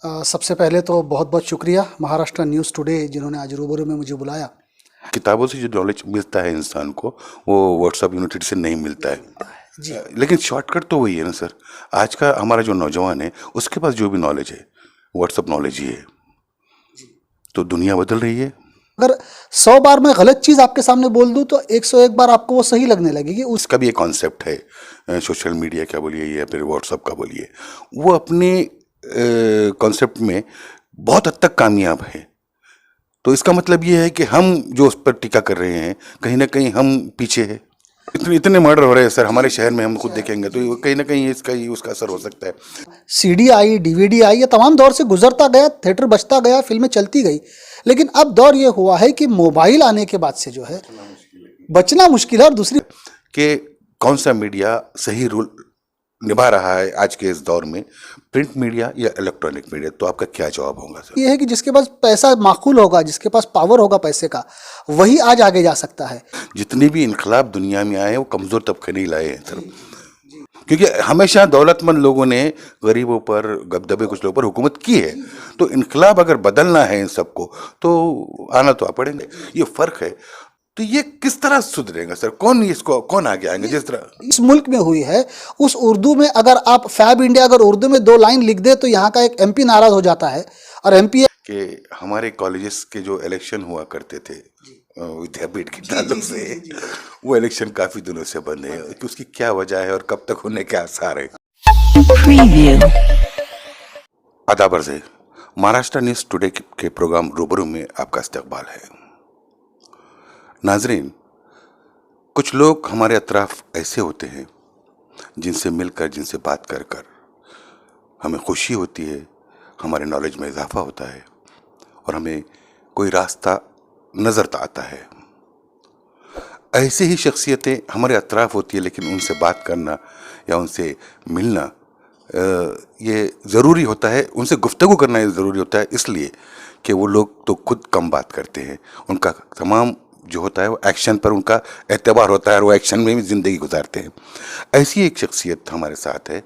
सबसे पहले तो बहुत बहुत शुक्रिया महाराष्ट्र न्यूज़ टुडे जिन्होंने आज रूबरू में मुझे बुलाया। किताबों से जो नॉलेज मिलता है इंसान को वो व्हाट्सअप यूनिवर्सिटी से नहीं मिलता है। जी। लेकिन शॉर्टकट तो वही है ना सर। आज का हमारा जो नौजवान है उसके पास जो भी नॉलेज है व्हाट्सअप नॉलेज ही है। तो दुनिया बदल रही है। अगर 100 बार मैं गलत चीज़ आपके सामने बोल दूं तो 101 बार आपको वो सही लगने लगेगी। उसका भी एक कॉन्सेप्ट है, सोशल मीडिया क्या बोलिए या फिर व्हाट्सअप का बोलिए, वो अपने कॉन्सेप्ट में बहुत हद तक कामयाब है। तो इसका मतलब ये है कि हम जो उस पर टीका कर रहे हैं कहीं ना कहीं हम पीछे हैं। इतने इतने मर्डर हो रहे हैं सर हमारे शहर में, हम खुद देखेंगे तो कहीं ना कहीं इसका ही उसका असर हो सकता है। सीडी आई, डीवीडी आई, ये तमाम दौर से गुजरता गया, थिएटर बचता गया, फिल्में चलती गई। लेकिन अब दौर ये हुआ है कि मोबाइल आने के बाद से जो है बचना मुश्किल है। और दूसरी कि कौन सा मीडिया सही रोल निभा रहा है आज के इस दौर में, प्रिंट मीडिया या इलेक्ट्रॉनिक मीडिया, तो आपका क्या जवाब होगा सर? ये है कि जिसके पास पैसा माकूल होगा, जिसके पास पावर होगा पैसे का, वही आज आगे जा सकता है। जितने भी इनकलाब दुनिया में आए हैं वो कमज़ोर तबके नहीं लाए हैं सर, क्योंकि हमेशा दौलतमंद लोगों ने गरीबों पर, दबे कुछ लोगों पर हुकूमत की है। तो इनकलाब अगर बदलना है इन सबको तो आना तो आ पड़ेंगे, ये फ़र्क है। तो ये किस तरह सुधरेगा सर? कौन आगे आएंगे? जिस तरह इस मुल्क में हुई है, उस उर्दू में अगर आप फैब इंडिया अगर उर्दू में 2 लाइन लिख दे तो यहाँ का एक एमपी नाराज हो जाता है। और एमपी कि हमारे कॉलेजेस के जो इलेक्शन हुआ करते थे विद्यापीठ के ताल्लुक से, वो इलेक्शन काफ़ी दिनों से बंद है, कि उसकी क्या वजह है और कब तक होने के आसार है? आदाब अर्ज़ है, महाराष्ट्र न्यूज़ टुडे के प्रोग्राम रूबरू में आपका इस्तकबाल है। नाजरीन, कुछ लोग हमारे अतराफ ऐसे होते हैं जिनसे मिलकर, जिनसे बात कर कर हमें खुशी होती है, हमारे नॉलेज में इजाफा होता है और हमें कोई रास्ता नज़र आता है। ऐसे ही शख्सियतें हमारे अतराफ होती है, लेकिन उनसे बात करना या उनसे मिलना ये ज़रूरी होता है, उनसे गुफ्तगू करना ये ज़रूरी होता है, इसलिए कि वो लोग तो खुद कम बात करते हैं। उनका तमाम जो होता है वो एक्शन पर उनका एतबार होता है और वो एक्शन में भी ज़िंदगी गुजारते हैं। ऐसी एक शख्सियत हमारे साथ है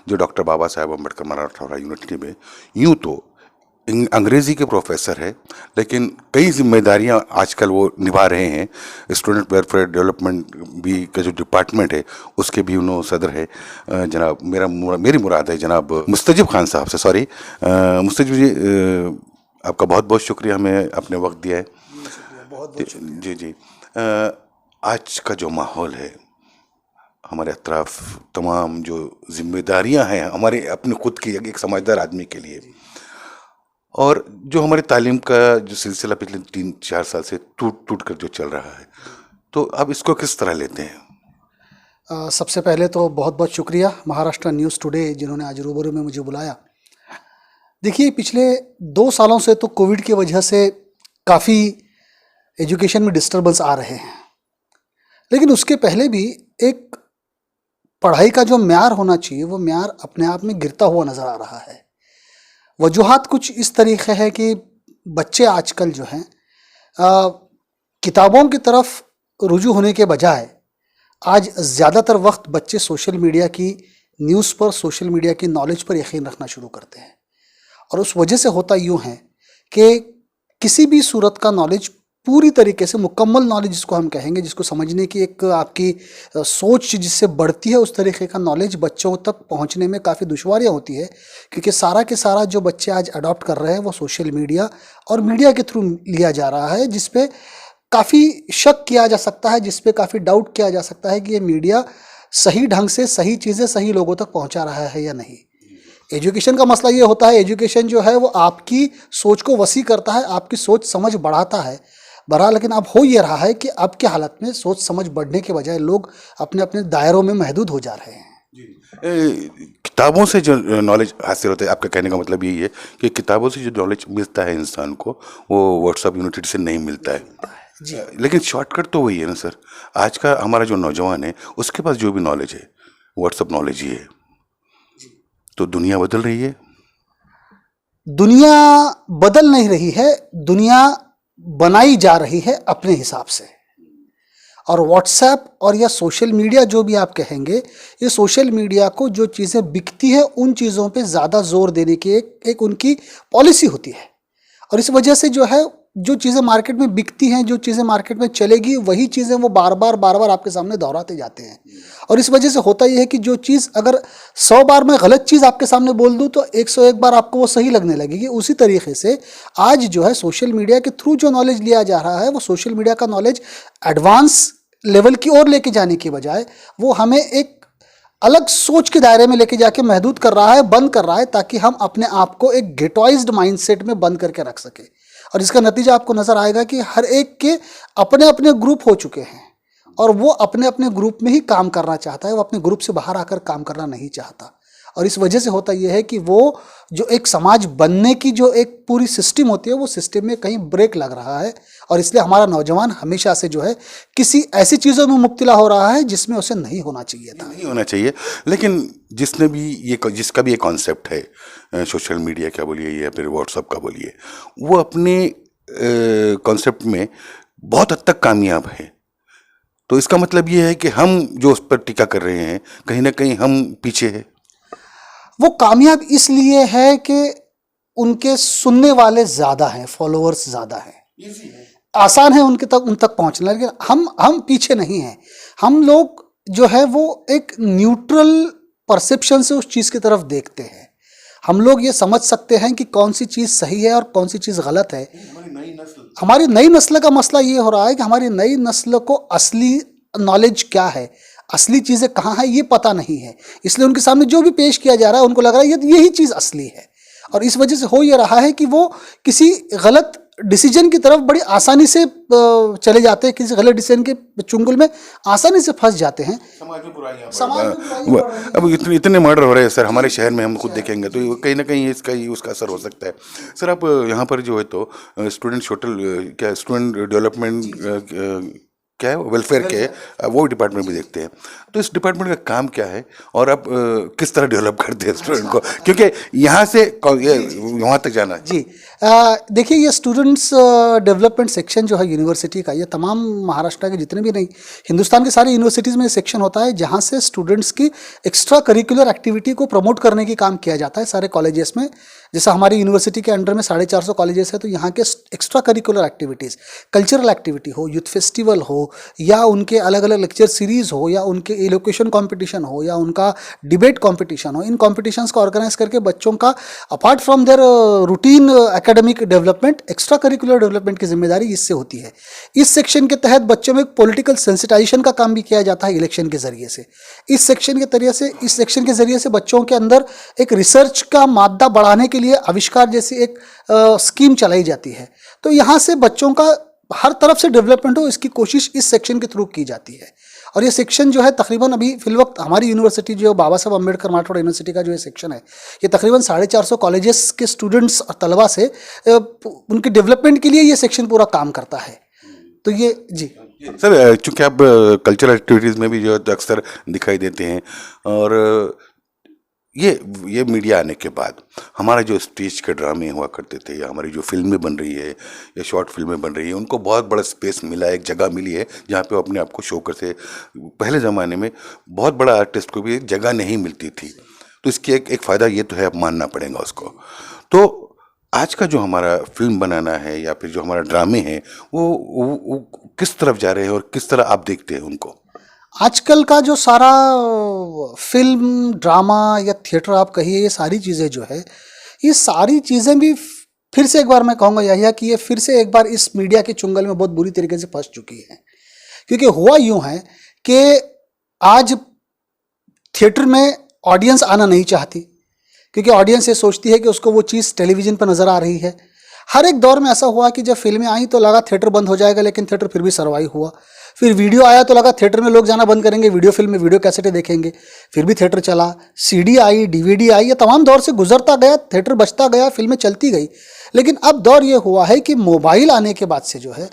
जो डॉक्टर बाबा साहेब अम्बेडकर मराठवाड़ा यूनिवर्सिटी में यूँ तो अंग्रेज़ी के प्रोफेसर है, लेकिन कई जिम्मेदारियां आजकल वो निभा रहे हैं। स्टूडेंट वेलफेयर डेवलपमेंट भी का जो डिपार्टमेंट है उसके भी उन्होंने सदर है। जनाब मेरी मुराद है जनाब मुस्तजिब खान साहब से, सॉरी मुस्तजिब जी, आपका बहुत बहुत शुक्रिया हमें अपने वक्त दिया है। जी जी। आज का जो माहौल है, हमारे अतराफ तमाम जो जिम्मेदारियां हैं हमारे अपने खुद की एक समझदार आदमी के लिए, और जो हमारी तालीम का जो सिलसिला पिछले 3-4 साल से टूट कर जो चल रहा है, तो अब इसको किस तरह लेते हैं? सबसे पहले तो बहुत बहुत शुक्रिया महाराष्ट्र न्यूज़ टुडे जिन्होंने आज रूबरू में मुझे बुलाया। देखिए, पिछले 2 सालों से तो कोविड की वजह से काफ़ी एजुकेशन में डिस्टर्बेंस आ रहे हैं, लेकिन उसके पहले भी एक पढ़ाई का जो म्यार होना चाहिए वो म्यार अपने आप में गिरता हुआ नज़र आ रहा है। वजूहात कुछ इस तरीके है कि बच्चे आजकल जो हैं किताबों की तरफ रुजू होने के बजाय आज ज़्यादातर वक्त बच्चे सोशल मीडिया की न्यूज़ पर, सोशल मीडिया की नॉलेज पर यकीन रखना शुरू करते हैं। और उस वजह से होता यूँ है कि किसी भी सूरत का नॉलेज पूरी तरीके से मुकम्मल नॉलेज जिसको हम कहेंगे, जिसको समझने की एक आपकी सोच जिससे बढ़ती है, उस तरीके का नॉलेज बच्चों तक पहुंचने में काफ़ी दुश्वारियां होती है। क्योंकि सारा के सारा जो बच्चे आज अडॉप्ट कर रहे हैं वो सोशल मीडिया और मीडिया के थ्रू लिया जा रहा है, जिस पे काफ़ी शक किया जा सकता है, जिस पे काफ़ी डाउट किया जा सकता है कि ये मीडिया सही ढंग से सही चीज़ें सही लोगों तक पहुँचा रहा है या नहीं। एजुकेशन का मसला ये होता है, एजुकेशन जो है वो आपकी सोच को वसी करता है, आपकी सोच समझ बढ़ाता है। बहरहाल लेकिन अब हो ये रहा है कि अब के हालत में सोच समझ बढ़ने के बजाय लोग अपने अपने दायरों में महदूद हो जा रहे हैं। किताबों से जो नॉलेज हासिल होता है, आपका कहने का मतलब यही है कि किताबों से जो नॉलेज मिलता है इंसान को वो व्हाट्सअप यूनिवर्सिटी से नहीं मिलता है। जी। लेकिन शॉर्टकट तो वही है ना सर। आज का हमारा जो नौजवान है उसके पास जो भी नॉलेज है व्हाट्सअप नॉलेज ही है। तो दुनिया बदल रही है। दुनिया बदल नहीं रही है, दुनिया बनाई जा रही है अपने हिसाब से। और व्हाट्सएप और या सोशल मीडिया जो भी आप कहेंगे, ये सोशल मीडिया को जो चीज़ें बिकती है उन चीज़ों पे ज़्यादा जोर देने की एक उनकी पॉलिसी होती है। और इस वजह से जो है, जो चीज़ें मार्केट में बिकती हैं, जो चीज़ें मार्केट में चलेगी, वही चीज़ें वो बार बार आपके सामने दोहराते जाते हैं। और इस वजह से होता ये है कि जो चीज़ अगर 100 बार मैं गलत चीज़ आपके सामने बोल दूं तो 101 बार आपको वो सही लगने लगेगी। उसी तरीके से आज जो है सोशल मीडिया के थ्रू जो नॉलेज लिया जा रहा है, वो सोशल मीडिया का नॉलेज एडवांस लेवल की ओर लेके जाने की बजाय वो हमें एक अलग सोच के दायरे में लेके जाके महदूद कर रहा है, बंद कर रहा है, ताकि हम अपने आप को एक गेटवाइज्ड माइंडसेट में बंद करके रख सके। और इसका नतीजा आपको नजर आएगा कि हर एक के अपने अपने ग्रुप हो चुके हैं और वो अपने अपने ग्रुप में ही काम करना चाहता है, वो अपने ग्रुप से बाहर आकर काम करना नहीं चाहता। और इस वजह से होता यह है कि वो जो एक समाज बनने की जो एक पूरी सिस्टम होती है, वो सिस्टम में कहीं ब्रेक लग रहा है। और इसलिए हमारा नौजवान हमेशा से जो है किसी ऐसी चीज़ों में मुब्तला हो रहा है जिसमें उसे नहीं होना चाहिए था। नहीं होना चाहिए। लेकिन जिसका भी ये कॉन्सेप्ट है, सोशल मीडिया का बोलिए या फिर व्हाट्सएप का बोलिए, वो अपने कॉन्सेप्ट में बहुत हद तक कामयाब है। तो इसका मतलब ये है कि हम जो उस पर टीका कर रहे हैं, कहीं ना कहीं हम पीछे हैं। वो कामयाब इसलिए है कि उनके सुनने वाले ज़्यादा हैं, फॉलोअर्स ज़्यादा हैं, आसान है उन तक पहुंचना। लेकिन हम पीछे नहीं हैं। हम लोग जो है वो एक न्यूट्रल परसेप्शन से उस चीज़ की तरफ देखते हैं। हम लोग ये समझ सकते हैं कि कौन सी चीज़ सही है और कौन सी चीज़ गलत है। हमारी नई नस्ल का मसला ये हो रहा है कि हमारी नई नस्ल को असली नॉलेज क्या है, असली चीज़ें कहाँ हैं, ये पता नहीं है। इसलिए उनके सामने जो भी पेश किया जा रहा है उनको लग रहा है यही चीज़ असली है। और इस वजह से हो ये रहा है कि वो किसी गलत डिसीजन की तरफ बड़ी आसानी से चले जाते हैं, किसी गलत डिसीजन के चुंगल में आसानी से फंस जाते हैं। अब इतने मर्डर हो रहे हैं सर हमारे शहर में, हम खुद देखेंगे तो कहीं ना कहीं उसका असर हो सकता है। सर आप यहाँ पर जो है तो स्टूडेंट डेवलपमेंट क्या है, वेलफेयर के वो डिपार्टमेंट भी देखते हैं। तो इस डिपार्टमेंट का काम क्या है और आप किस तरह डेवलप करते हैं स्टूडेंट को, क्योंकि यहाँ से वहाँ तक जाना है। जी देखिए, ये स्टूडेंट्स डेवलपमेंट सेक्शन जो है यूनिवर्सिटी का, ये तमाम महाराष्ट्र के जितने भी नहीं, हिंदुस्तान के सारे यूनिवर्सिटीज़ में सेक्शन होता है जहाँ से स्टूडेंट्स की एक्स्ट्रा करिकुलर एक्टिविटी को प्रमोट करने की काम किया जाता है सारे कॉलेजेस में। जैसा हमारी यूनिवर्सिटी के अंडर में 450 कॉलेजेस है, तो यहाँ के extra curricular activities, cultural activity हो, यूथ फेस्टिवल हो, या उनके अलग अलग लेक्चर सीरीज़ हो, या उनके एलोकेशन कंपटीशन हो, या उनका डिबेट कंपटीशन हो, इन कॉम्पिटिशन्स को ऑर्गेनाइज करके बच्चों का apart from their routine academic development, extra curricular development की जिम्मेदारी इससे होती है। इस सेक्शन के तहत बच्चों में पॉलिटिकल सेंसिटाइजेशन का काम भी किया जाता है इलेक्शन के ज़रिए से। इस सेक्शन के ज़रिए से बच्चों के अंदर एक रिसर्च का मादा बढ़ाने के लिए आविष्कार जैसी एक स्कीम चलाई जाती है। तो यहाँ से बच्चों का हर तरफ से डेवलपमेंट हो, इसकी कोशिश इस सेक्शन के थ्रू की जाती है। और ये सेक्शन जो है तकरीबन अभी फिलवक्त हमारी यूनिवर्सिटी जो बाबा साहब अम्बेडकर मराठवाड़ा यूनिवर्सिटी का जो ये सेक्शन है, ये तकरीबन 450 कॉलेजेस के स्टूडेंट्स और तलबा से उनके डेवलपमेंट के लिए ये सेक्शन पूरा काम करता है। तो ये जी सर, चूँकि आप कल्चरल एक्टिविटीज़ में भी जो अक्सर दिखाई देते हैं, और ये मीडिया आने के बाद हमारा जो स्टेज के ड्रामे हुआ करते थे, या हमारी जो फिल्में बन रही है या शॉर्ट फिल्में बन रही है, उनको बहुत बड़ा स्पेस मिला है, एक जगह मिली है जहाँ पे वो अपने आप को शो करते। पहले ज़माने में बहुत बड़ा आर्टिस्ट को भी एक जगह नहीं मिलती थी, तो इसकी एक फ़ायदा ये तो है, अब मानना पड़ेगा उसको। तो आज का जो हमारा फिल्म बनाना है या फिर जो हमारा ड्रामे हैं, वो किस तरफ जा रहे हैं और किस तरह आप देखते हैं उनको? आजकल का जो सारा फिल्म, ड्रामा या थिएटर आप कहिए, ये सारी चीज़ें जो है, ये सारी चीज़ें भी फिर से एक बार मैं कहूँगा यही कि ये फिर से एक बार इस मीडिया के चुंगल में बहुत बुरी तरीके से फंस चुकी है। क्योंकि हुआ यूँ है कि आज थिएटर में ऑडियंस आना नहीं चाहती, क्योंकि ऑडियंस ये सोचती है कि उसको वो चीज़ टेलीविज़न पर नज़र आ रही है। हर एक दौर में ऐसा हुआ कि जब फिल्में आई तो लगा थिएटर बंद हो जाएगा, लेकिन थिएटर फिर भी सर्वाइव हुआ। फिर वीडियो आया तो लगा थिएटर में लोग जाना बंद करेंगे, वीडियो फिल्म में वीडियो कैसेटें देखेंगे, फिर भी थिएटर चला। सीडी आई, डीवीडी आई, ये तमाम दौर से गुजरता गया, थिएटर बचता गया, फिल्में चलती गई। लेकिन अब दौर ये हुआ है कि मोबाइल आने के बाद से जो है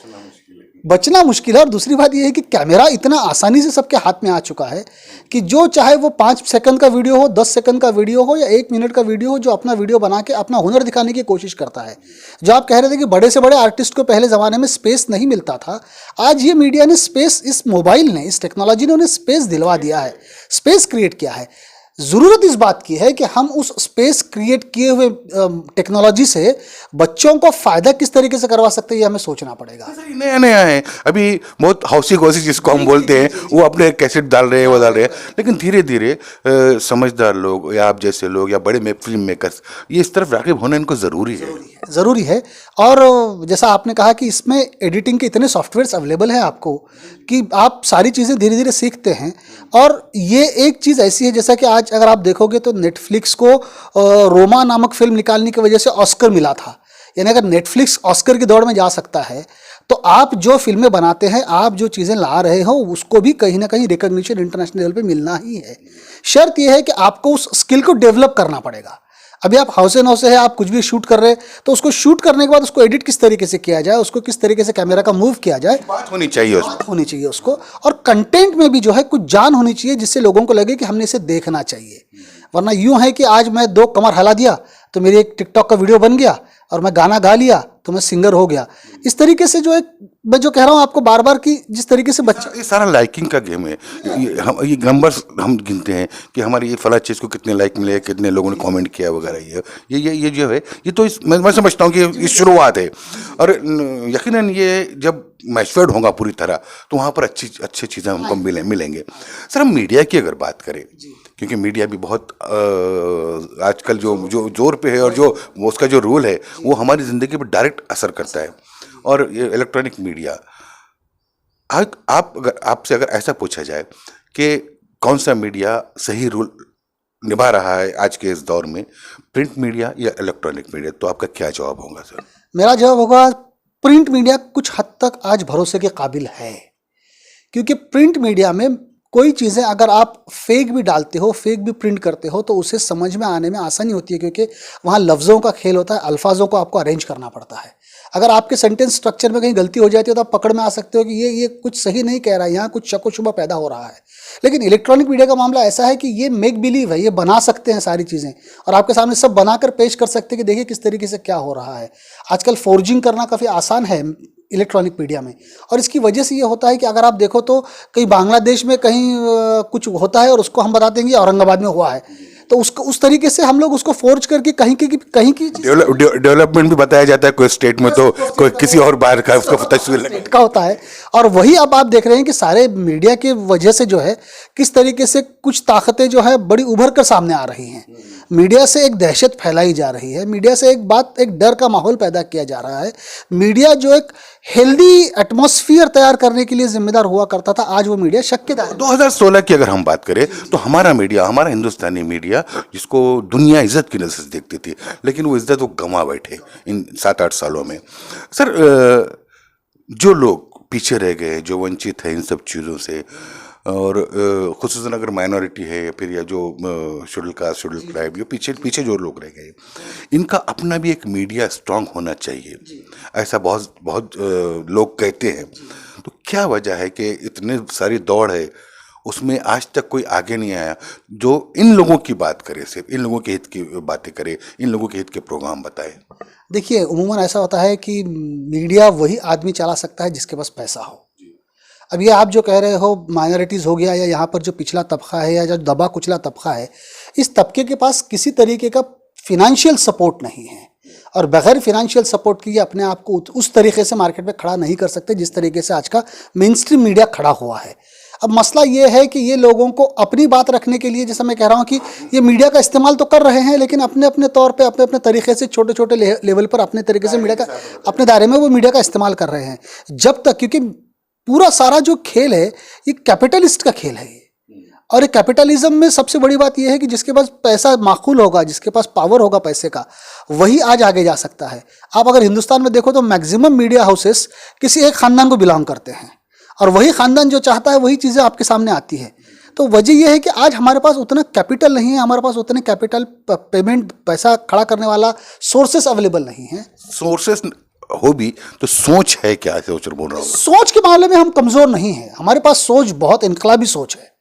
बचना मुश्किल है। और दूसरी बात यह है कि कैमरा इतना आसानी से सबके हाथ में आ चुका है कि जो चाहे वो 5 सेकंड का वीडियो हो, 10 सेकंड का वीडियो हो या 1 मिनट का वीडियो हो, जो अपना वीडियो बना के अपना हुनर दिखाने की कोशिश करता है। जो आप कह रहे थे कि बड़े से बड़े आर्टिस्ट को पहले ज़माने में स्पेस नहीं मिलता था, आज ये मीडिया ने स्पेस, इस मोबाइल ने, इस टेक्नोलॉजी ने उन्हें स्पेस दिलवा दिया है, स्पेस क्रिएट किया है। ज़रूरत इस बात की है कि हम उस स्पेस क्रिएट किए हुए टेक्नोलॉजी से बच्चों को फ़ायदा किस तरीके से करवा सकते हैं, ये हमें सोचना पड़ेगा। नया नया है अभी, बहुत हौसी गौसी जिसको हम बोलते हैं, वो अपने कैसेट डाल रहे हैं, वो डाल रहे हैं। लेकिन धीरे धीरे समझदार लोग या आप जैसे लोग या बड़े फिल्म मेकर्स, ये इस तरफ राग़िब होना इनको ज़रूरी है। और जैसा आपने कहा कि इसमें एडिटिंग के इतने सॉफ्टवेयर्स अवेलेबल हैं आपको कि आप सारी चीज़ें धीरे धीरे सीखते हैं। और ये एक चीज़ ऐसी है, जैसा कि आज अगर आप देखोगे तो नेटफ्लिक्स को रोमा नामक फिल्म निकालने की वजह से ऑस्कर मिला था। यानी अगर नेटफ्लिक्स ऑस्कर की दौड़ में जा सकता है तो आप जो फिल्में बनाते हैं, आप जो चीज़ें ला रहे हो, उसको भी कहीं ना कहीं रिकॉग्निशन इंटरनेशनल लेवल पे मिलना ही है। शर्त यह है कि आपको उस स्किल को डेवलप करना पड़ेगा। अभी आप हौसे नौसे है, आप कुछ भी शूट कर रहे हैं तो उसको शूट करने के बाद उसको एडिट किस तरीके से किया जाए, उसको किस तरीके से कैमरा का मूव किया जाए, बात होनी चाहिए उसको। और कंटेंट में भी जो है कुछ जान होनी चाहिए, जिससे लोगों को लगे कि हमने इसे देखना चाहिए। वरना यूं है कि आज मैं 2 कमर हिला दिया तो मेरी एक टिकटॉक का वीडियो बन गया, और मैं गाना गा लिया तो मैं सिंगर हो गया। इस तरीके से जो एक, मैं जो कह रहा हूँ आपको बार बार कि जिस तरीके से बच्चा, ये सारा लाइकिंग का गेम है। ये नंबर्स हम गिनते हैं कि हमारी ये फला चीज़ को कितने लाइक मिले, कितने लोगों ने कमेंट किया वगैरह। ये जो है, ये तो मैं समझता हूँ कि ये शुरुआत है। और यकीनन ये जब मैच्योर्ड होगा पूरी तरह तो वहाँ पर अच्छी चीज़ें हमको मिलेंगे। सर, हम मीडिया की अगर बात करें, क्योंकि मीडिया भी बहुत आजकल जो जोर पे है, और जो उसका जो रोल है वो हमारी ज़िंदगी पर डायरेक्ट असर करता है। और ये इलेक्ट्रॉनिक मीडिया, आपसे अगर ऐसा पूछा जाए कि कौन सा मीडिया सही रोल निभा रहा है आज के इस दौर में, प्रिंट मीडिया या इलेक्ट्रॉनिक मीडिया, तो आपका क्या जवाब होगा सर? मेरा जवाब होगा प्रिंट मीडिया कुछ हद तक आज भरोसे के काबिल है। क्योंकि प्रिंट मीडिया में कोई चीज़ें अगर आप फेक भी डालते हो, फेक भी प्रिंट करते हो, तो उसे समझ में आने में आसानी होती है, क्योंकि वहाँ लफ्ज़ों का खेल होता है, अल्फाजों को आपको अरेंज करना पड़ता है। अगर आपके सेंटेंस स्ट्रक्चर में कहीं गलती हो जाती है तो आप पकड़ में आ सकते हो कि ये कुछ सही नहीं कह रहा है, यहाँ कुछ शक व शुबा पैदा हो रहा है। लेकिन इलेक्ट्रॉनिक मीडिया का मामला ऐसा है कि ये मेक बिलीव है, ये बना सकते हैं सारी चीज़ें, और आपके सामने सब बनाकर पेश कर सकते हैं कि देखिए किस तरीके से क्या हो रहा है। आजकल फोर्जिंग करना काफ़ी आसान है इलेक्ट्रॉनिक मीडिया में, और इसकी वजह से ये होता है कि अगर आप देखो तो कहीं बांग्लादेश में कहीं कुछ होता है और उसको हम बता देंगे औरंगाबाद में हुआ है, तो उसको उस तरीके से हम लोग उसको फोर्ज करके कहीं की डेवलपमेंट भी बताया जाता है कोई स्टेट में, तो कोई किसी और बाहर का उसका तस्वीर का होता है। और वही अब आप देख रहे हैं कि सारे मीडिया के वजह से जो है किस तरीके से कुछ ताकतें जो है बड़ी उभर कर सामने आ रही हैं। मीडिया से एक दहशत फैलाई जा रही है, मीडिया से एक डर का माहौल पैदा किया जा रहा है। मीडिया जो एक हेल्दी एटमॉस्फेयर तैयार करने के लिए जिम्मेदार हुआ करता था, आज वो मीडिया शक के दायरे। 2016 की अगर हम बात करें तो हमारा मीडिया, हमारा हिंदुस्तानी मीडिया, जिसको दुनिया इज्जत की नजर से देखती थी, लेकिन वो इज्जत वो गंवा बैठे इन 7-8 सालों में। सर, जो लोग पीछे रह गए, जो वंचित है इन सब चीज़ों से, और खुसूसन अगर माइनॉरिटी है या फिर या जो शेड्यूल कास्ट, शेड्यूल ट्राइब, जो पीछे जो लोग रह गए, इनका अपना भी एक मीडिया स्ट्रांग होना चाहिए, ऐसा बहुत लोग कहते हैं। तो क्या वजह है कि इतने सारी दौड़ है, उसमें आज तक कोई आगे नहीं आया जो इन लोगों की बात करे, सिर्फ इन लोगों के हित की बातें करे, इन लोगों के हित के प्रोग्राम बताए? देखिए, उमूमन ऐसा होता है कि मीडिया वही आदमी चला सकता है जिसके पास पैसा हो। अब ये आप जो कह रहे हो माइनॉरिटीज़ हो गया, या यहाँ पर जो पिछला तबका है या जो दबा कुचला तबका है, इस तबके के पास किसी तरीके का फिनेंशियल सपोर्ट नहीं है, और बगैर फिनेंशियल सपोर्ट के ये अपने आप को उस तरीके से मार्केट में खड़ा नहीं कर सकते जिस तरीके से आज का मेन स्ट्रीम मीडिया खड़ा हुआ है। अब मसला ये है कि ये लोगों को अपनी बात रखने के लिए, जैसा मैं कह रहा हूँ कि ये मीडिया का इस्तेमाल तो कर रहे हैं, लेकिन अपने अपने तौर पे, अपने अपने तरीके से, छोटे छोटे लेवल पर अपने तरीके से मीडिया का, अपने दायरे में वो मीडिया का इस्तेमाल कर रहे हैं। जब तक, क्योंकि पूरा सारा जो खेल है ये कैपिटलिस्ट का खेल है, और ये कैपिटलिज्म में सबसे बड़ी बात यह है कि जिसके पास पैसा माकूल होगा, जिसके पास पावर होगा पैसे का, वही आज आगे जा सकता है। आप अगर हिंदुस्तान में देखो तो मैक्सिमम मीडिया हाउसेस किसी एक खानदान को बिलोंग करते हैं, और वही खानदान जो चाहता है वही चीज़ें आपके सामने आती है। तो वजह यह है कि आज हमारे पास उतना कैपिटल नहीं है, हमारे पास उतने कैपिटल पेमेंट पैसा खड़ा करने वाला सोर्सेस अवेलेबल नहीं है। सोर्सेस हो भी तो सोच है क्या, ऐसे सोच बोल रहा हूँ। सोच के मामले में हम कमजोर नहीं हैं, हमारे पास सोच बहुत इनकलाबी सोच है,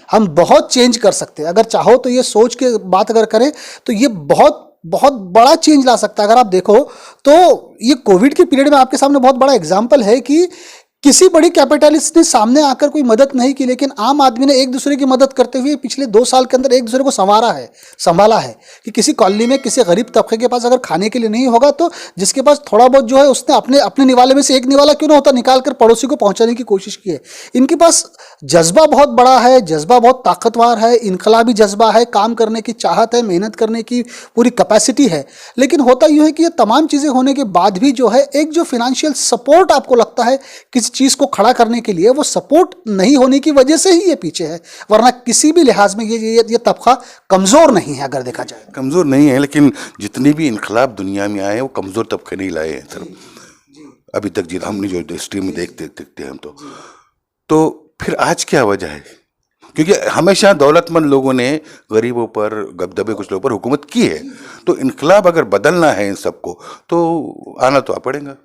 हम बहुत चेंज कर सकते हैं। अगर चाहो तो ये सोच के बात अगर करें तो ये बहुत बहुत बड़ा चेंज ला सकता है। अगर आप देखो तो ये कोविड के पीरियड में आपके सामने बहुत बड़ा एग्जाम्पल है कि किसी बड़ी कैपिटलिस्ट ने सामने आकर कोई मदद नहीं की, लेकिन आम आदमी ने एक दूसरे की मदद करते हुए पिछले 2 साल के अंदर एक दूसरे को संभाला है कि किसी कॉलोनी में किसी गरीब तबके के पास अगर खाने के लिए नहीं होगा तो जिसके पास थोड़ा बहुत जो है उसने अपने अपने निवाले में से एक निवाला क्यों ना होता निकाल कर पड़ोसी को पहुंचाने की कोशिश की है। इनके पास जज्बा बहुत बड़ा है, जज्बा बहुत ताकतवर है, इनकलाबी जज्बा है, काम करने की चाहत है, मेहनत करने की पूरी कैपेसिटी है। लेकिन होता यूँ है कि ये तमाम चीज़ें होने के बाद भी जो है एक जो फिनेंशियल सपोर्ट आपको लगता है किसी चीज को खड़ा करने के लिए, वो सपोर्ट नहीं होने की वजह से ही ये पीछे है, वरना किसी भी लिहाज में ये तबका कमजोर नहीं है। अगर देखा जाए कमजोर नहीं है, लेकिन जितने भी इनकलाब दुनिया में आए हैं वो कमजोर तबके नहीं लाए हैं सर अभी तक, जी हमने जो हिस्ट्री में देखते हैं हम तो फिर आज क्या वजह है? क्योंकि हमेशा दौलतमंद लोगों ने गरीबों पर, दबे कुछ लोगों पर हुकूमत की है, तो इनकलाब अगर बदलना है इन सबको तो आना तो पड़ेगा।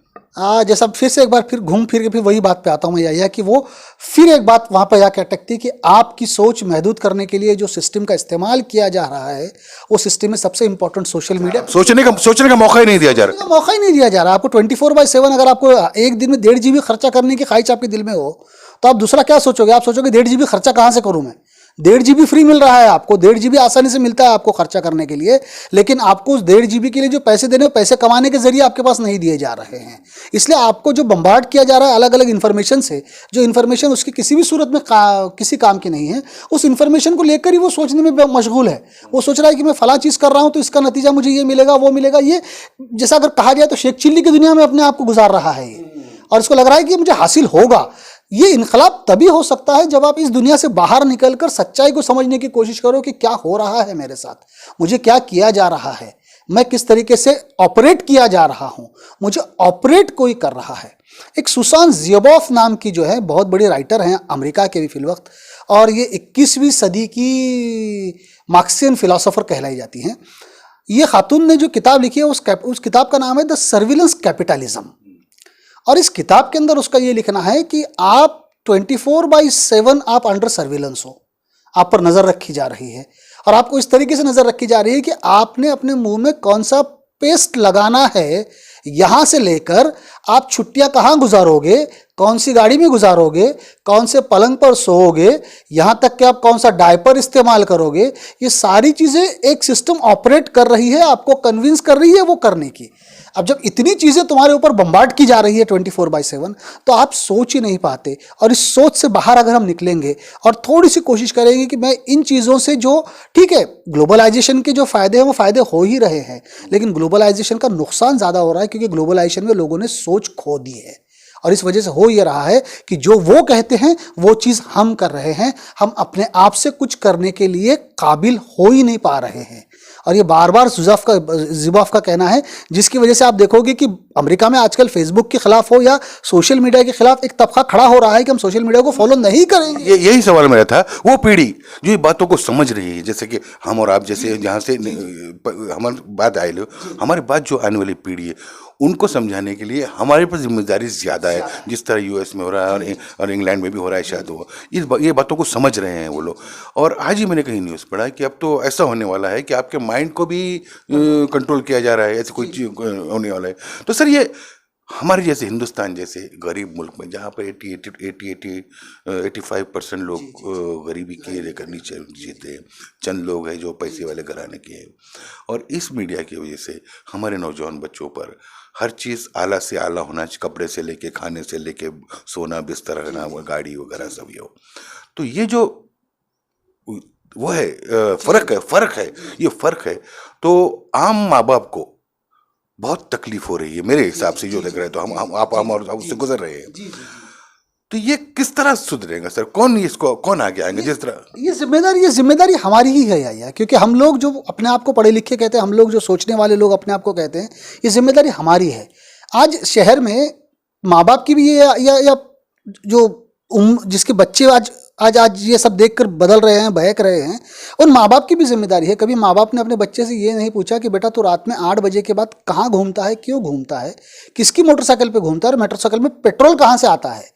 जैसा फिर से एक बार फिर घूम फिर के फिर वही बात पे आता हूँ मैं, यह कि वो फिर एक बात वहाँ पर जाके अटकती कि आपकी सोच महदूद करने के लिए जो सिस्टम का इस्तेमाल किया जा रहा है वो सिस्टम में सबसे इंपॉर्टेंट सोशल मीडिया। सोचने का मौका ही नहीं दिया जा रहा, मौका ही नहीं दिया जा रहा आपको 24/7। अगर आपको एक दिन में 1.5 GB खर्चा करने की ख्वाहिश आपके दिल में हो तो आप दूसरा क्या सोचोगे? आप सोचोगे 1.5 GB खर्चा कहाँ से करूँ मैं? 1.5 GB फ्री मिल रहा है आपको, 1.5 GB आसानी से मिलता है आपको खर्चा करने के लिए, लेकिन आपको उस 1.5 GB के लिए जो पैसे देने, पैसे कमाने के जरिए आपके पास नहीं दिए जा रहे हैं। इसलिए आपको जो बम्बार्ड किया जा रहा है अलग अलग इन्फॉर्मेशन से, जो इन्फॉर्मेशन उसकी किसी भी सूरत में किसी काम की नहीं है, उस इन्फॉर्मेशन को लेकर ही वो सोचने में मशगूल है। वो सोच रहा है कि मैं फला चीज़ कर रहा हूँ तो इसका नतीजा मुझे ये मिलेगा, वो मिलेगा। ये जैसा अगर कहा जाए तो शेख चिल्ली की दुनिया में अपने आप को गुजार रहा है ये, और इसको लग रहा है कि मुझे हासिल होगा। ये इनकलाब तभी हो सकता है जब आप इस दुनिया से बाहर निकलकर सच्चाई को समझने की कोशिश करो कि क्या हो रहा है मेरे साथ, मुझे क्या किया जा रहा है, मैं किस तरीके से ऑपरेट किया जा रहा हूं, मुझे ऑपरेट कोई कर रहा है। एक सुसान ज़ियोबॉफ नाम की जो है बहुत बड़ी राइटर हैं अमेरिका के भी फिलवक्त, और ये 21वीं सदी की मार्क्सियन फिलोसोफर कहलाई जाती हैं। ये खातून ने जो किताब लिखी है उस किताब का नाम है द सर्विलेंस कैपिटलिज्म, और इस किताब के अंदर उसका ये लिखना है कि आप 24/7 आप अंडर सर्विलेंस हो, आप पर नज़र रखी जा रही है, और आपको इस तरीके से नज़र रखी जा रही है कि आपने अपने मुंह में कौन सा पेस्ट लगाना है, यहाँ से लेकर आप छुट्टियाँ कहाँ गुजारोगे, कौन सी गाड़ी में गुजारोगे, कौन से पलंग पर सोओगे, यहाँ तक कि आप कौन सा डायपर इस्तेमाल करोगे, ये सारी चीज़ें एक सिस्टम ऑपरेट कर रही है, आपको कन्विंस कर रही है वो करने की। अब जब इतनी चीज़ें तुम्हारे ऊपर बम्बार्ड की जा रही है 24/7, तो आप सोच ही नहीं पाते। और इस सोच से बाहर अगर हम निकलेंगे और थोड़ी सी कोशिश करेंगे कि मैं इन चीज़ों से, जो ठीक है ग्लोबलाइजेशन के जो फ़ायदे हैं वो फ़ायदे हो ही रहे हैं, लेकिन ग्लोबलाइजेशन का नुकसान ज़्यादा हो रहा है क्योंकि ग्लोबलाइजेशन में लोगों ने सोच खो दी है, और इस वजह से हो ये रहा है कि जो वो कहते हैं वो चीज़ हम कर रहे हैं, हम अपने आप से कुछ करने के लिए काबिल हो ही नहीं पा रहे हैं। और ये बार बार ज़ियोबॉफ का कहना है, जिसकी वजह से आप देखोगे कि अमेरिका में आजकल फेसबुक के खिलाफ हो या सोशल मीडिया के खिलाफ एक तबका खड़ा हो रहा है कि हम सोशल मीडिया को फॉलो नहीं करेंगे। यही सवाल मेरा था, वो पीढ़ी जो ये बातों को समझ रही है, जैसे कि हम और आप जैसे जहाँ से हमारी बात आई लो, हमारे बाद जो आने वाली पीढ़ी है उनको समझाने के लिए हमारे पर जिम्मेदारी ज़्यादा है, जिस तरह यूएस में हो रहा है और इंग्लैंड में भी हो रहा है शायद वो ये बातों को समझ रहे हैं वो लोग। और आज ही मैंने कहीं न्यूज़ पढ़ा कि अब तो ऐसा होने वाला है कि आपके माइंड को भी कंट्रोल किया जा रहा है, ऐसी कोई चीज़ होने वाला है। तो सर ये हमारे जैसे हिंदुस्तान जैसे गरीब मुल्क में जहाँ पर 85% लोग गरीबी के लेकर नीचे जीते हैं, चंद लोग हैं जो पैसे वाले घराने के हैं, और इस मीडिया की वजह से हमारे नौजवान बच्चों पर हर चीज़ आला से आला होना चाहिए, कपड़े से लेके, खाने से लेके, सोना, बिस्तर रहना, गाड़ी वगैरह सब ये हो। तो ये जो वो है फ़र्क है, ये फ़र्क है। तो आम माँ बाप को बहुत तकलीफ हो रही है मेरे हिसाब से, जो लग रहा है, तो हम और उससे गुजर रहे हैं। तो ये किस तरह सुधरेगा सर? कौन आगे आएंगे? जिस तरह ये जिम्मेदारी हमारी ही है यार, क्योंकि हम लोग जो अपने आप को पढ़े लिखे कहते हैं, हम लोग जो सोचने वाले लोग अपने आप को कहते हैं, ये जिम्मेदारी हमारी है। आज शहर में माँ बाप की भी ये या जो जिसके बच्चे आज आज आज ये सब देखकर बदल रहे हैं, बहक रहे हैं। उन माँ बाप की भी जिम्मेदारी है। कभी माँ बाप ने अपने बच्चे से ये नहीं पूछा कि बेटा तू रात में 8 बजे के बाद कहाँ घूमता है, क्यों घूमता है, किसकी मोटरसाइकिल पे घूमता है और मोटरसाइकिल में पेट्रोल कहाँ से आता है।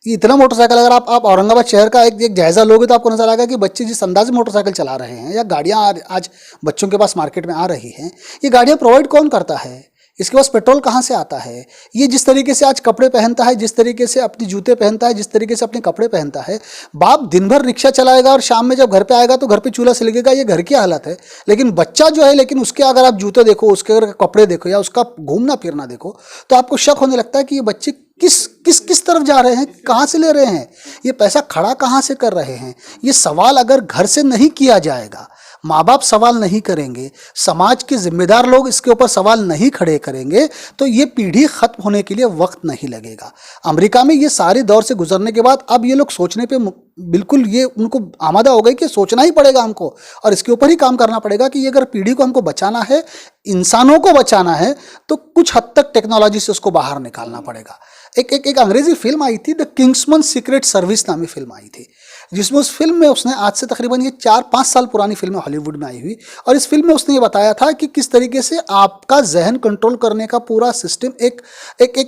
ये इतना मोटरसाइकिल, अगर आप औरंगाबाद शहर का एक जायजा लोगे तो आपको नजर आएगा कि बच्चे जिस अंदाज से मोटरसाइकिल चला रहे हैं या गाड़ियाँ आज बच्चों के पास मार्केट में आ रही हैं, ये गाड़ियाँ प्रोवाइड कौन करता है, इसके पास पेट्रोल कहाँ से आता है। ये जिस तरीके से आज कपड़े पहनता है, जिस तरीके से अपनी जूते पहनता है, जिस तरीके से अपने कपड़े पहनता है, बाप दिन भर रिक्शा चलाएगा और शाम में जब घर पे आएगा तो घर पे चूल्हा से लगेगा, ये घर की हालत है। लेकिन बच्चा जो है, लेकिन उसके अगर आप जूते देखो, उसके अगर कपड़े देखो या उसका घूमना फिरना देखो, तो आपको शक होने लगता है कि ये बच्चे किस तरफ जा रहे हैं, कहाँ से ले रहे हैं, ये पैसा खड़ा कहाँ से कर रहे हैं। ये सवाल अगर घर से नहीं किया जाएगा, माँ बाप सवाल नहीं करेंगे, समाज के जिम्मेदार लोग इसके ऊपर सवाल नहीं खड़े करेंगे, तो ये पीढ़ी खत्म होने के लिए वक्त नहीं लगेगा। अमेरिका में ये सारे दौर से गुजरने के बाद अब ये लोग सोचने पे बिल्कुल ये उनको आमादा हो गए कि सोचना ही पड़ेगा हमको, और इसके ऊपर ही काम करना पड़ेगा कि ये अगर पीढ़ी को हमको बचाना है, इंसानों को बचाना है, तो कुछ हद तक टेक्नोलॉजी से उसको बाहर निकालना पड़ेगा। एक अंग्रेजी फिल्म आई थी, द किंग्समैन सीक्रेट सर्विस नामी फिल्म आई थी, जिसमें उस फिल्म में उसने आज से तकरीबन ये 4-5 साल पुरानी फिल्म हॉलीवुड में आई हुई, और इस फिल्म में उसने ये बताया था कि किस तरीके से आपका जहन कंट्रोल करने का पूरा सिस्टम एक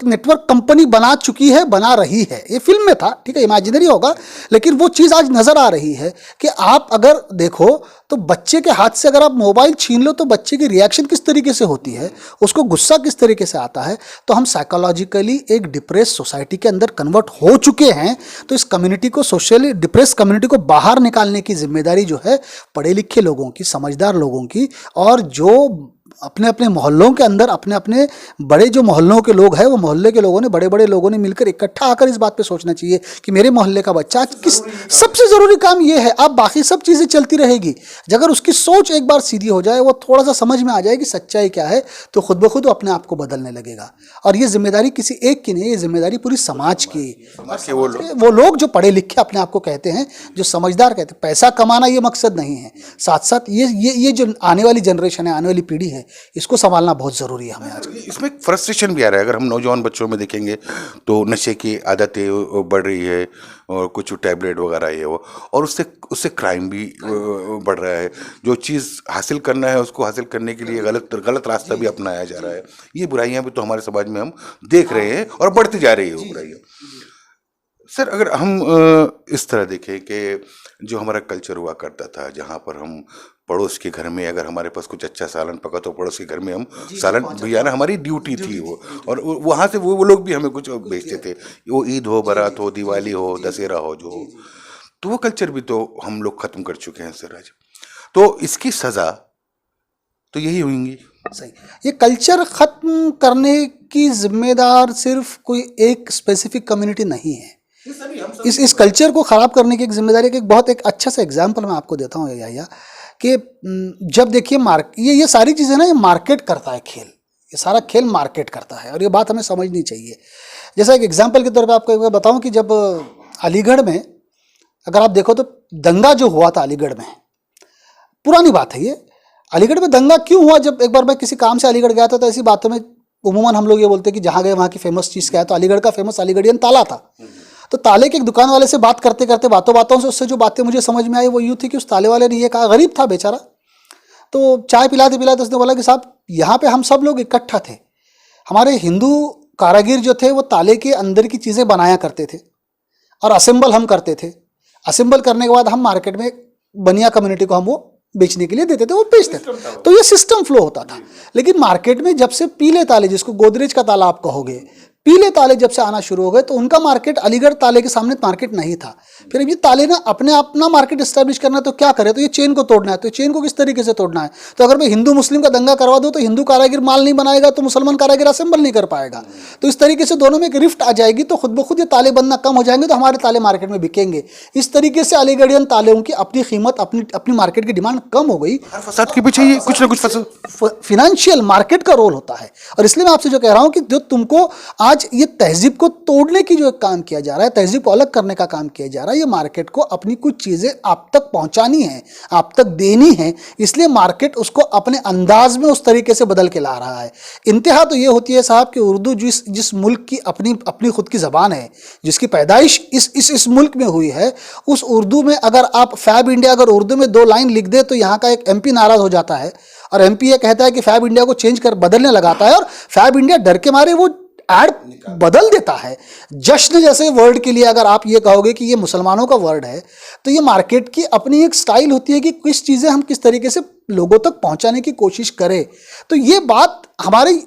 नेटवर्क कंपनी बना चुकी है, बना रही है। ये फिल्म में था, ठीक है, इमेजिनरी होगा, लेकिन वो चीज़ आज नज़र आ रही है कि आप अगर देखो तो बच्चे के हाथ से अगर आप मोबाइल छीन लो तो बच्चे की रिएक्शन किस तरीके से होती है, उसको गुस्सा किस तरीके से आता है। तो हम साइकोलॉजिकली एक डिप्रेस सोसाइटी के अंदर कन्वर्ट हो चुके हैं। तो इस कम्युनिटी को, सोशली डिप्रेस कम्युनिटी को बाहर निकालने की जिम्मेदारी जो है पढ़े लिखे लोगों की, समझदार लोगों की, और जो अपने अपने मोहल्लों के अंदर अपने अपने बड़े जो मोहल्लों के लोग हैं, वो मोहल्ले के लोगों ने, बड़े बड़े लोगों ने मिलकर इकट्ठा आकर इस बात पे सोचना चाहिए कि मेरे मोहल्ले का बच्चा किस, सबसे ज़रूरी काम ये है। अब बाकी सब चीज़ें चलती रहेगी, अगर उसकी सोच एक बार सीधी हो जाए, वो थोड़ा सा समझ में आ जाए कि सच्चाई क्या है, तो खुद ब खुद अपने आप को बदलने लगेगा। और ये जिम्मेदारी किसी एक की नहीं, ये जिम्मेदारी पूरी समाज की। वो लोग जो पढ़े लिखे अपने आप को कहते हैं, जो समझदार कहते हैं, पैसा कमाना ये मकसद नहीं है, साथ साथ ये जो आने वाली जनरेशन है, आने वाली पीढ़ी है, इसको संभालना बहुत ज़रूरी है हमें आज। इसमें फ्रस्ट्रेशन भी आ रहा है। अगर हम नौजवान बच्चों में देखेंगे तो नशे की आदतें बढ़ रही है, और कुछ टैबलेट वगैरह है वो, और उससे क्राइम भी बढ़ रहा है। जो चीज़ हासिल करना है उसको हासिल करने के लिए गलत रास्ता भी अपनाया जा रहा है। ये बुराइयां भी तो हमारे समाज में हम देख रहे हैं और बढ़ती जा रही है वो बुराइयाँ। सर, अगर हम इस तरह देखें कि जो हमारा कल्चर हुआ करता था, जहाँ पर हम पड़ोस के घर में अगर हमारे पास कुछ अच्छा सालन पका तो पड़ोस के घर में हम सालन भिजाना हमारी ड्यूटी थी वो, और वहाँ से वो लोग भी हमें कुछ भेजते थे, वो ईद हो, बारात हो, दिवाली हो, दशहरा हो, जो हो, तो वो कल्चर भी तो हम लोग ख़त्म कर चुके हैं सर आज। तो इसकी सज़ा तो यही होंगी। सही, ये कल्चर ख़त्म करने की जिम्मेदार सिर्फ कोई एक स्पेसिफिक कम्युनिटी नहीं है। इस कल्चर को ख़राब करने की एक जिम्मेदारी, एक बहुत एक अच्छा सा एग्जाम्पल मैं आपको देता हूँ या कि जब देखिए ये सारी चीज़ें ना, ये मार्केट करता है खेल, ये सारा खेल मार्केट करता है, और ये बात हमें समझनी चाहिए। जैसा एक एग्जाम्पल के तौर पे आपको बताऊं कि जब अलीगढ़ में अगर आप देखो तो दंगा जो हुआ था अलीगढ़ में, पुरानी बात है ये, अलीगढ़ में दंगा क्यों हुआ। जब एक बार मैं किसी काम से अलीगढ़ गया था तो ऐसी बातों में उमूमन हम लोग ये बोलते हैं कि जहाँ गए वहाँ की फेमस चीज़ क्या है, तो अलीगढ़ का फेमस अलीगढ़ियन ताला था। तो ताले के एक दुकान वाले से बात करते करते बातों से उससे जो बातें मुझे समझ में आई वो यूँ थी कि उस ताले वाले ने ये कहा, गरीब था बेचारा, तो चाय पिलाते पिलाते उसने बोला कि साहब यहाँ पे हम सब लोग इकट्ठा थे, हमारे हिंदू कारागिर जो थे वो ताले के अंदर की चीज़ें बनाया करते थे और असेंबल हम करते थे। असेंबल करने के बाद हम मार्केट में बनिया कम्युनिटी को हम वो बेचने के लिए देते थे, वो बेचते थे, तो ये सिस्टम फ्लो होता था। लेकिन मार्केट में जब से पीले ताले, जिसको गोदरेज का ताला आप कहोगे, पीले ताले जब से आना शुरू हो गए तो उनका मार्केट अलीगढ़ ताले के सामने मार्केट नहीं था। फिर ये ताले ना अपना मार्केट एस्टैब्लिश करना है तो क्या करे, तो ये चेन को तोड़ना है, तो चेन को किस तरीके से तोड़ना है, तो अगर मैं हिंदू मुस्लिम का दंगा करवा दूं तो हिंदू कारागिर माल नहीं बनाएगा तो मुसलमान कारागिर असेंबल नहीं कर पाएगा, तो इस तरीके से दोनों में एक रिफ्ट आ जाएगी, तो खुद ब खुद ये ताले बनना कम हो जाएंगे, तो हमारे ताले मार्केट में बिकेंगे। इस तरीके से अलीगढ़ियन तालों की अपनी कीमत, अपनी मार्केट की डिमांड कम हो गई। फसाद के पीछे ये कुछ ना कुछ फिनेंशियल मार्केट का रोल होता है। और इसलिए मैं आपसे जो कह रहा हूं कि जो तुमको आज ये तहजीब को तोड़ने की जो एक काम किया जा रहा है, तहजीब को अलग करने का काम किया जा रहा है, ये मार्केट को अपनी कुछ चीज़ें आप तक पहुंचानी है, आप तक देनी है, इसलिए मार्केट उसको अपने अंदाज में उस तरीके से बदल के ला रहा है। इंतहा तो ये होती है साहब कि उर्दू जिस मुल्क की अपनी खुद की ज़बान है, जिसकी पैदाइश इस मुल्क में हुई है, उस उर्दू में अगर आप फैब इंडिया अगर उर्दू में 2 लाइन लिख दे तो यहाँ का एक MP नाराज़ हो जाता है और MP ये कहता है कि फैब इंडिया को चेंज कर बदलने लगाता है और फैब इंडिया डर के मारे वो ऐड बदल देता है। जश्न जैसे वर्ड के लिए अगर आप ये कहोगे कि ये मुसलमानों का वर्ड है, तो ये मार्केट की अपनी एक स्टाइल होती है कि किस चीज़ें हम किस तरीके से लोगों तक पहुंचाने की कोशिश करें। तो ये बात हमारे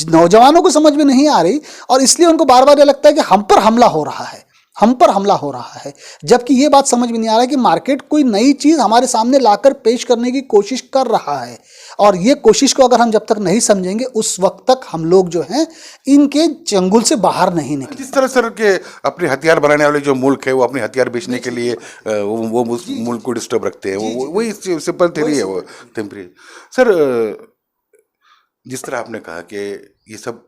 नौजवानों को समझ में नहीं आ रही और इसलिए उनको बार बार ये लगता है कि हम पर हमला हो रहा है, हम पर हमला हो रहा है, जबकि ये बात समझ में नहीं आ रहा है कि मार्केट कोई नई चीज़ हमारे सामने लाकर पेश करने की कोशिश कर रहा है और ये कोशिश को अगर हम जब तक नहीं समझेंगे उस वक्त तक हम लोग जो हैं इनके चंगुल से बाहर नहीं निकले। जिस तरह सर के अपने हथियार बनाने वाले जो मुल्क है वो अपने हथियार बेचने के लिए वो उस मुल्क को डिस्टर्ब रखते हैं, वही सिंपल थ्योरी है वो टेम्परेरी। सर जिस तरह आपने कहा कि ये सब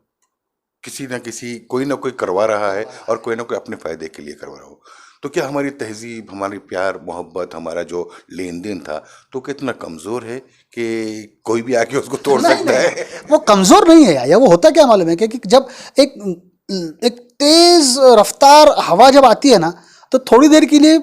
किसी ना किसी कोई ना कोई करवा रहा है और कोई ना कोई अपने फायदे के लिए करवा रहा हो, तो क्या हमारी तहजीब, हमारी प्यार मोहब्बत, हमारा जो लेन देन था तो कितना कमज़ोर है कि कोई भी आके उसको तोड़ सकता है? वो कमज़ोर नहीं है या वो होता क्या मालूम है कि जब एक तेज़ रफ्तार हवा जब आती है ना तो थोड़ी देर के लिए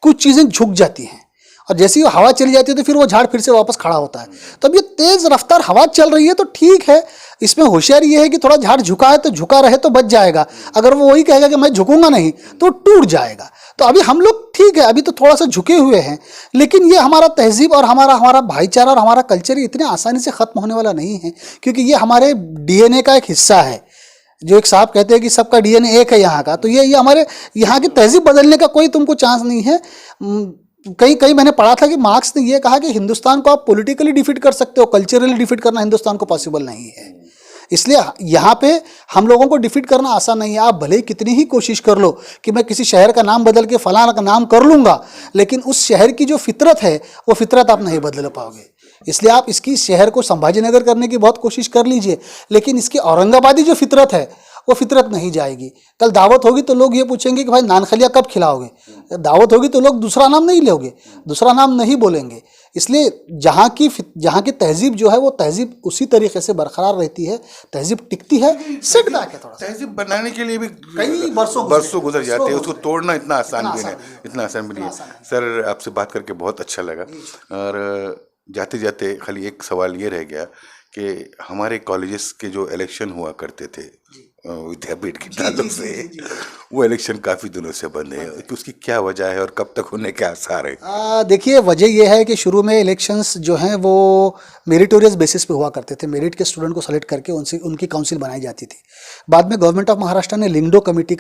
कुछ चीज़ें झुक जाती हैं और जैसे ही हवा चली जाती है तो फिर वो झाड़ फिर से वापस खड़ा होता है। तो अब ये तेज़ रफ्तार हवा चल रही है तो ठीक है, इसमें होशियारी ये है कि थोड़ा झाड़ झुका है तो झुका रहे तो बच जाएगा, अगर वो वही कहेगा कि मैं झुकूंगा नहीं तो टूट जाएगा। तो अभी हम लोग ठीक है, अभी तो थोड़ा सा झुके हुए हैं, लेकिन ये हमारा तहजीब और हमारा भाईचारा और हमारा कल्चर इतने आसानी से ख़त्म होने वाला नहीं है, क्योंकि ये हमारे DNA का एक हिस्सा है। जो एक साहब कहते हैं कि सबका DNA एक है यहाँ का, तो ये हमारे यहाँ की तहजीब बदलने का कोई तुमको चांस नहीं है। कहीं मैंने पढ़ा था कि मार्क्स ने ये कहा कि हिंदुस्तान को आप पॉलिटिकली डिफीट कर सकते हो, कल्चरली डिफीट करना हिंदुस्तान को पॉसिबल नहीं है। इसलिए यहाँ पे हम लोगों को डिफीट करना आसान नहीं है। आप भले ही कितनी ही कोशिश कर लो कि मैं किसी शहर का नाम बदल के फलाना का नाम कर लूँगा, लेकिन उस शहर की जो फितरत है वो फितरत आप नहीं बदल पाओगे। इसलिए आप इसकी शहर को संभाजी नगर करने की बहुत कोशिश कर लीजिए, लेकिन इसकी औरंगाबादी जो फितरत है वो फितरत नहीं जाएगी। कल दावत होगी तो लोग ये पूछेंगे कि भाई नान खलिया कब खिलाओगे। दावत होगी तो लोग दूसरा नाम नहीं लोगे, दूसरा नाम नहीं बोलेंगे। इसलिए जहाँ की तहजीब जो है वो तहजीब उसी तरीके से बरकरार रहती है, तहजीब टिकती है। सेट बैक है, थोड़ा तहजीब बनाने के लिए भी कई बरसों गुजर जाते हैं, उसको तोड़ना इतना आसान भी नहीं, इतना आसान भी नहीं है। सर आपसे बात करके बहुत अच्छा लगा और जाते जाते खाली एक सवाल ये रह गया कि हमारे कॉलेजेस के जो इलेक्शन हुआ करते थे विद्यापीठ के ताल्लुक से, वो इलेक्शन काफ़ी दिनों से बंद है, कि उसकी क्या वजह है और कब तक होने के आसार है? देखिए, वजह यह है कि शुरू में इलेक्शंस जो हैं वो मेरिटोरियस बेसिस पे हुआ करते थे, मेरिट के स्टूडेंट को सेलेक्ट करके उनकी काउंसिल बनाई जाती थी। बाद में गवर्नमेंट ऑफ महाराष्ट्र ने लिंगडो कमेटी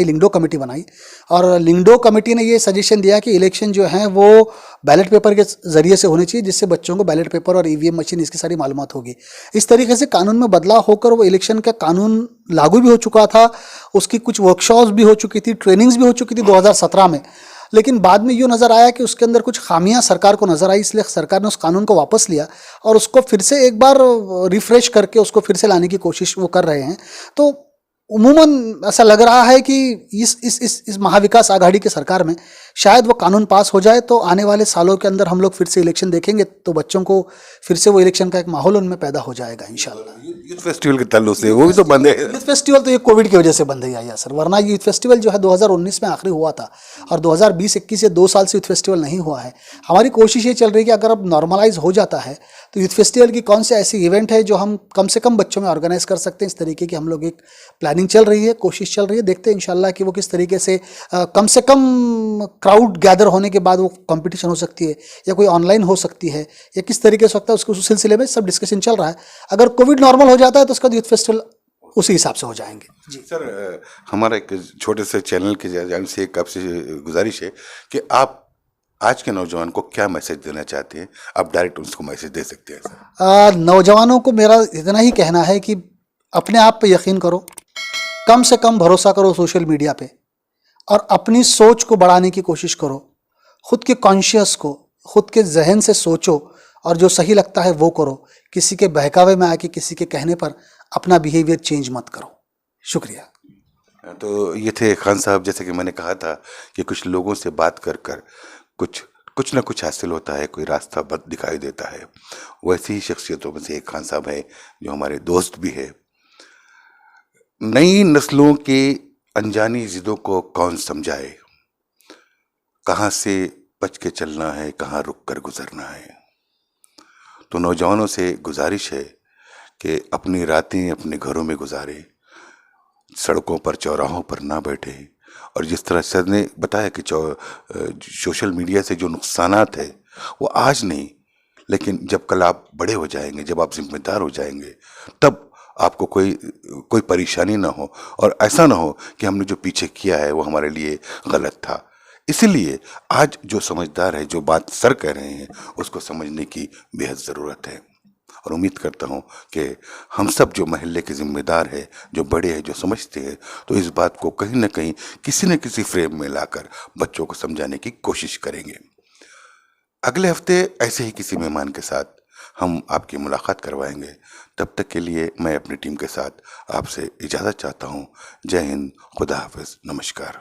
लिंगडो कमेटी बनाई और लिंगडो कमेटी ने ये सजेशन दिया कि इलेक्शन जो हैं वो बैलेट पेपर के ज़रिए से होने चाहिए, जिससे बच्चों को बैलेट पेपर और EVM मशीन इसकी सारी मालूमात होगी। इस तरीके से कानून में बदलाव होकर वो इलेक्शन का कानून लागू भी हो चुका था, उसकी कुछ वर्कशॉप्स भी हो चुकी थी, ट्रेनिंग्स भी हो चुकी थी 2017 में। लेकिन बाद में यूँ नज़र आया कि उसके अंदर कुछ खामियां सरकार को नज़र आई, इसलिए सरकार ने उस कानून को वापस लिया और उसको फिर से एक बार रिफ्रेश करके उसको फिर से लाने की कोशिश वो कर रहे हैं। तो उमूमन ऐसा लग रहा है कि इस महाविकास आघाड़ी की सरकार में शायद वो कानून पास हो जाए तो आने वाले सालों के अंदर हम लोग फिर से इलेक्शन देखेंगे, तो बच्चों को फिर से वो इलेक्शन का एक माहौल उनमें पैदा हो जाएगा इंशाल्लाह। यूथ फेस्टिवल के ताल्लुक से वो भी तो बंद है। यूथ फेस्टिवल तो ये कोविड की वजह से बंद है यार सर, वरना यूथ फेस्टिवल जो है 2019 में आखिरी हुआ था और 2020-21 से 2 साल से यूथ फेस्टिवल नहीं हुआ है। हमारी कोशिश ये चल रही है कि अगर अब नॉर्मलाइज हो जाता है तो यूथ फेस्टिवल की कौन से ऐसी इवेंट है जो हम कम से कम बच्चों में ऑर्गेनाइज कर सकते हैं। इस तरीके की हम लोग एक प्लानिंग चल रही है, कोशिश चल रही है, देखते हैं इंशाल्लाह कि वो किस तरीके से कम से कम क्राउड गैदर होने के बाद वो कंपटीशन हो सकती है या कोई ऑनलाइन हो सकती है या किस तरीके से सकता है, उसके उस सिलसिले में सब डिस्कशन चल रहा है। अगर कोविड नॉर्मल हो जाता है तो उसका यूथ फेस्टिवल उसी हिसाब से हो जाएंगे। जी सर, हमारा एक छोटे से चैनल के जान से एक आपसे गुजारिश है कि आप आज के नौजवान को क्या मैसेज देना चाहते हैं, आप डायरेक्ट उसको मैसेज दे सकते हैं सर। नौजवानों को मेरा इतना ही कहना है कि अपने आप पे यकीन करो, कम से कम भरोसा करो सोशल मीडिया पे और अपनी सोच को बढ़ाने की कोशिश करो। खुद के कॉन्शियस को, खुद के जहन से सोचो और जो सही लगता है वो करो। किसी के बहकावे में आके, किसी के कहने पर अपना बिहेवियर चेंज मत करो। शुक्रिया। तो ये थे खान साहब। जैसे कि मैंने कहा था कि कुछ लोगों से बात कर कर कुछ कुछ ना कुछ हासिल होता है, कोई रास्ता बद दिखाई देता है। वैसी ही शख्सियतों में से एक खान साहब है जो हमारे दोस्त भी है। नई नस्लों की अनजानी जिदों को कौन समझाए, कहाँ से बच के चलना है, कहाँ रुक कर गुजरना है। तो नौजवानों से गुजारिश है कि अपनी रातें अपने घरों में गुजारे, सड़कों पर चौराहों पर ना बैठे। और जिस तरह सर ने बताया कि सोशल मीडिया से जो नुकसानात है वो आज नहीं, लेकिन जब कल आप बड़े हो जाएंगे, जब आप जिम्मेदार हो जाएंगे, तब आपको कोई कोई परेशानी ना हो और ऐसा ना हो कि हमने जो पीछे किया है वो हमारे लिए गलत था। इसीलिए आज जो समझदार है, जो बात सर कह रहे हैं, उसको समझने की बेहद ज़रूरत है। और उम्मीद करता हूँ कि हम सब जो महल्ले के जिम्मेदार हैं, जो बड़े हैं, जो समझते हैं, तो इस बात को कहीं ना कहीं किसी न किसी फ्रेम में लाकर बच्चों को समझाने की कोशिश करेंगे। अगले हफ्ते ऐसे ही किसी मेहमान के साथ हम आपकी मुलाकात करवाएंगे। तब तक के लिए मैं अपनी टीम के साथ आपसे इजाज़त चाहता हूँ। जय हिंद, खुदा हाफिज, नमस्कार।